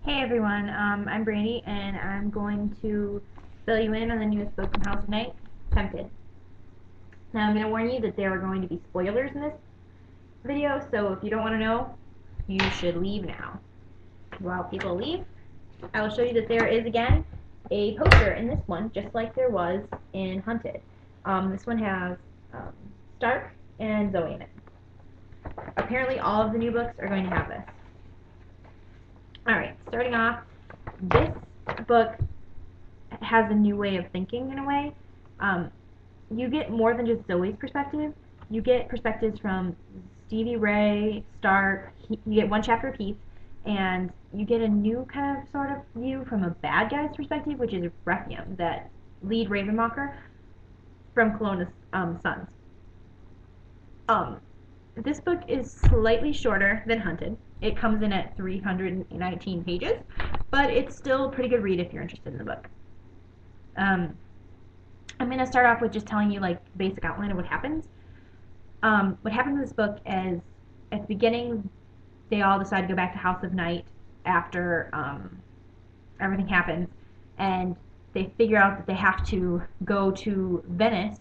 Hey everyone, I'm Brandy, and I'm going to fill you in on the newest book from House of Night, Tempted. Now I'm going to warn you that there are going to be spoilers in this video, so if you don't want to know, you should leave now. While people leave, I will show you that there is again a poster in this one, just like there was in Hunted. This one has Stark and Zoe in it. Apparently all of the new books are going to have this. Alright, starting off, this book has a new way of thinking in a way. You get more than just Zoe's perspective. You get perspectives from Stevie Ray, Stark. You get one chapter of Heath, and you get a new kind of sort of view from a bad guy's perspective, which is Rephium, that lead Ravenmocker from Kelowna's sons. This book is slightly shorter than Hunted. It comes in at 319 pages, but it's still a pretty good read if you're interested in the book. I'm going to start off with just telling you like the basic outline of what happens. What happens in this book is at the beginning they all decide to go back to House of Night after everything happens, and they figure out that they have to go to Venice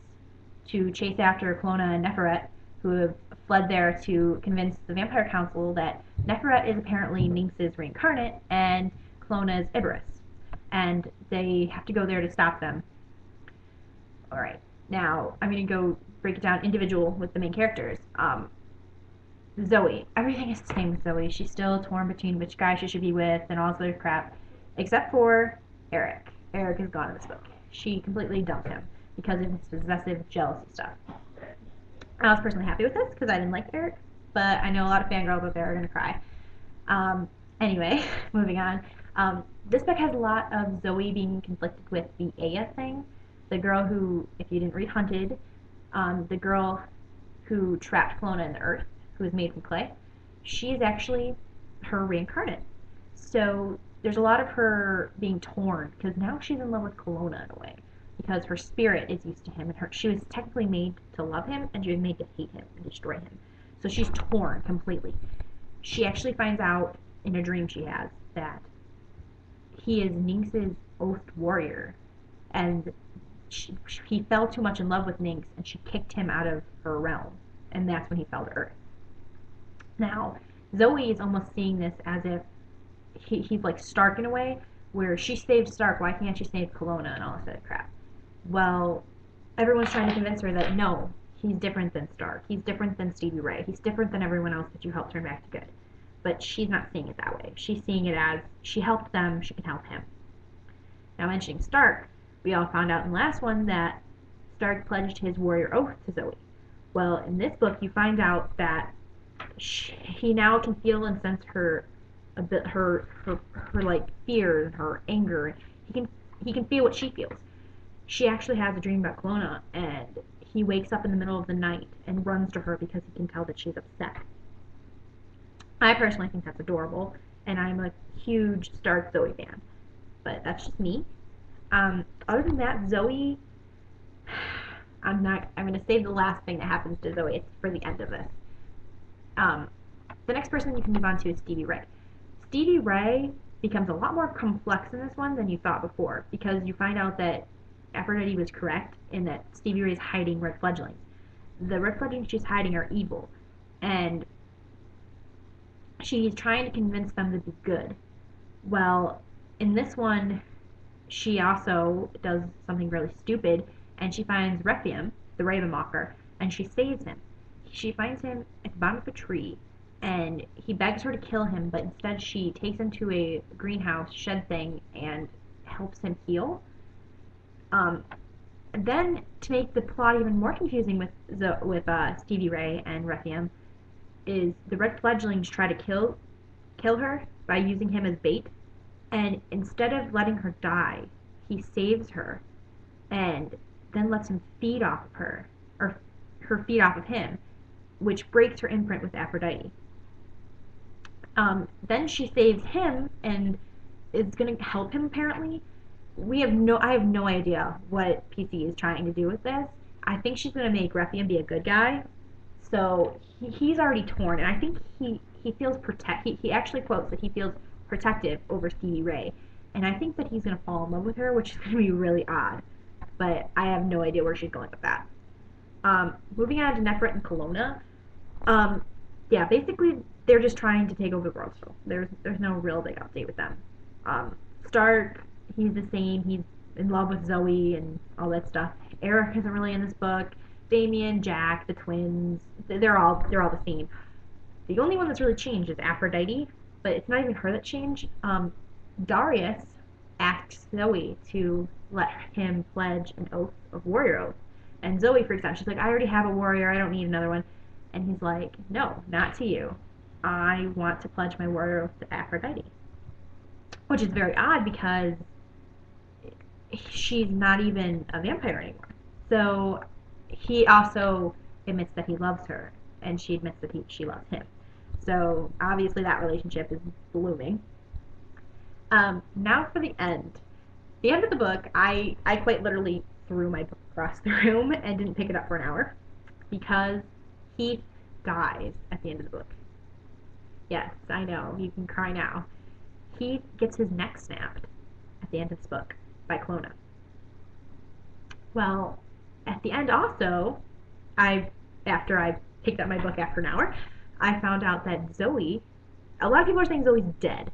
to chase after Kelowna and Neferet, who have fled there to convince the Vampire Council that Neferet is apparently Nynx's reincarnate and Kelowna is Iberus, and they have to go there to stop them. Alright, now I'm going to go break it down individual with the main characters. Zoe. Everything is the same with Zoe. She's still torn between which guy she should be with and all this other crap, except for Eric. Eric is gone in this book. She completely dumped him because of his possessive jealousy stuff. I was personally happy with this because I didn't like Eric, but I know a lot of fangirls out there are going to cry. Anyway, moving on. This book has a lot of Zoe being conflicted with the Aya thing. The girl who, if you didn't read Hunted, the girl who trapped Kelowna in the earth, who was made from clay, she is actually her reincarnate. So there's a lot of her being torn because now she's in love with Kelowna in a way, because her spirit is used to him, and she was technically made to love him, and she was made to hate him and destroy him. So she's torn completely. She actually finds out in a dream she has that he is Nynx's oathed warrior, and he fell too much in love with Nynx, and she kicked him out of her realm, and that's when he fell to Earth. Now, Zoe is almost seeing this as if he's like Stark in a way, where she saved Stark, why can't she save Kelowna and all this other crap? Well, everyone's trying to convince her that no, he's different than Stark, he's different than Stevie Ray, he's different than everyone else that you helped turn back to good. But she's not seeing it that way. She's seeing it as she helped them, she can help him. Now, mentioning Stark, we all found out in the last one that Stark pledged his warrior oath to Zoe. Well, in this book, you find out that he now can feel and sense her like fear and her anger. He can feel what she feels. She actually has a dream about Kelowna, and he wakes up in the middle of the night and runs to her because he can tell that she's upset. I personally think that's adorable, and I'm a huge Stark Zoe fan, but that's just me. Other than that, Zoe, I'm going to save the last thing that happens to Zoe for the end of this. The next person you can move on to is Stevie Ray. Stevie Ray becomes a lot more complex in this one than you thought before, because you find out that Aphrodite was correct in that Stevie Ray is hiding red fledglings. The red fledglings she's hiding are evil, and she's trying to convince them to be good. Well, in this one, she also does something really stupid, and she finds Rephium, the Ravenmocker, and she saves him. She finds him at the bottom of a tree, and he begs her to kill him, but instead she takes him to a greenhouse shed thing and helps him heal. Then, to make the plot even more confusing with Stevie Ray and Rephium, is the red fledglings try to kill her by using him as bait, and instead of letting her die, he saves her and then lets him feed off of her, or her feed off of him, which breaks her imprint with Aphrodite. Then she saves him and is going to help him apparently. I have no idea what PC is trying to do with this. I think she's going to make Rephium be a good guy. So he's already torn, and I think he feels he actually quotes that he feels protective over Stevie Ray. And I think that he's going to fall in love with her, which is going to be really odd. But I have no idea where she's going with that. Moving on to Nefret and Kelowna. Yeah, basically they're just trying to take over the world still. There's no real big update with them. Stark, he's the same. He's in love with Zoe and all that stuff. Eric isn't really in this book. Damien, Jack, the twins, they're all the same. The only one that's really changed is Aphrodite, but it's not even her that changed. Darius asks Zoe to let him pledge an oath of warrior oath. And Zoe freaks out. She's like, I already have a warrior. I don't need another one. And he's like, no, not to you. I want to pledge my warrior oath to Aphrodite. Which is very odd because she's not even a vampire anymore. So he also admits that he loves her, and she admits that she loves him. So obviously that relationship is blooming. Now for the end. The end of the book, I quite literally threw my book across the room and didn't pick it up for an hour because Heath dies at the end of the book. Yes, I know, you can cry now. Heath gets his neck snapped at the end of this book by Kelowna. Well, at the end also, after I picked up my book after an hour, I found out that Zoe, a lot of people are saying Zoe's dead,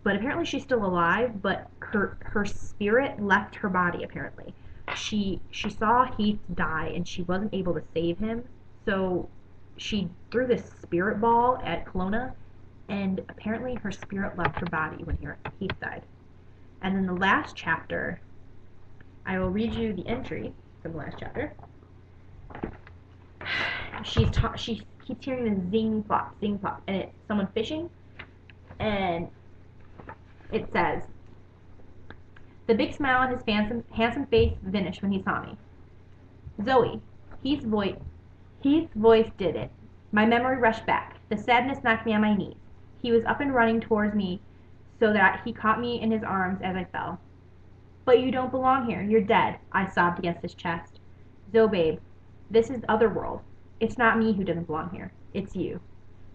but apparently she's still alive, but her spirit left her body apparently. She saw Heath die and she wasn't able to save him, so she threw this spirit ball at Kelowna, and apparently her spirit left her body when Heath died. And then the last chapter, I will read you the entry from the last chapter. She keeps hearing the zing plop, and it's someone fishing, and it says, the big smile on his handsome face vanished when he saw me. Zoe, Heath's voice did it. My memory rushed back. The sadness knocked me on my knees. He was up and running towards me so that he caught me in his arms as I fell. But you don't belong here. You're dead, I sobbed against his chest. Zoe, babe, this is otherworld. It's not me who doesn't belong here. It's you.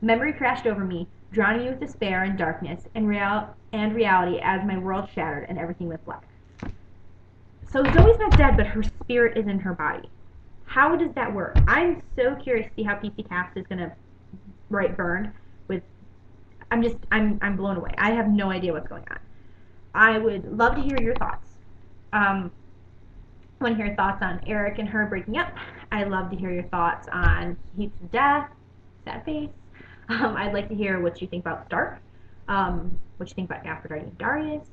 Memory crashed over me, drowning me with despair and darkness and reality as my world shattered and everything went black. So Zoe's not dead, but her spirit is in her body. How does that work? I'm so curious to see how PC Cast is going to write Burned with... I'm blown away. I have no idea what's going on. I would love to hear your thoughts. I want to hear your thoughts on Eric and her breaking up. I'd love to hear your thoughts on Heath's death, sad face. I'd like to hear what you think about Stark, what you think about Aphrodite and Darius.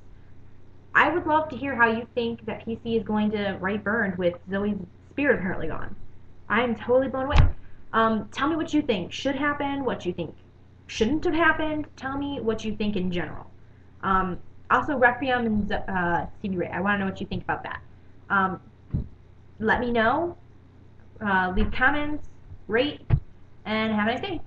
I would love to hear how you think that PC is going to write Burned with Zoe's spirit apparently gone. I'm totally blown away. Tell me what you think should happen, what you think shouldn't have happened. Tell me what you think in general. Also, Requiem and Stevie Ray. I want to know what you think about that. Let me know. Leave comments, rate, and have a nice day.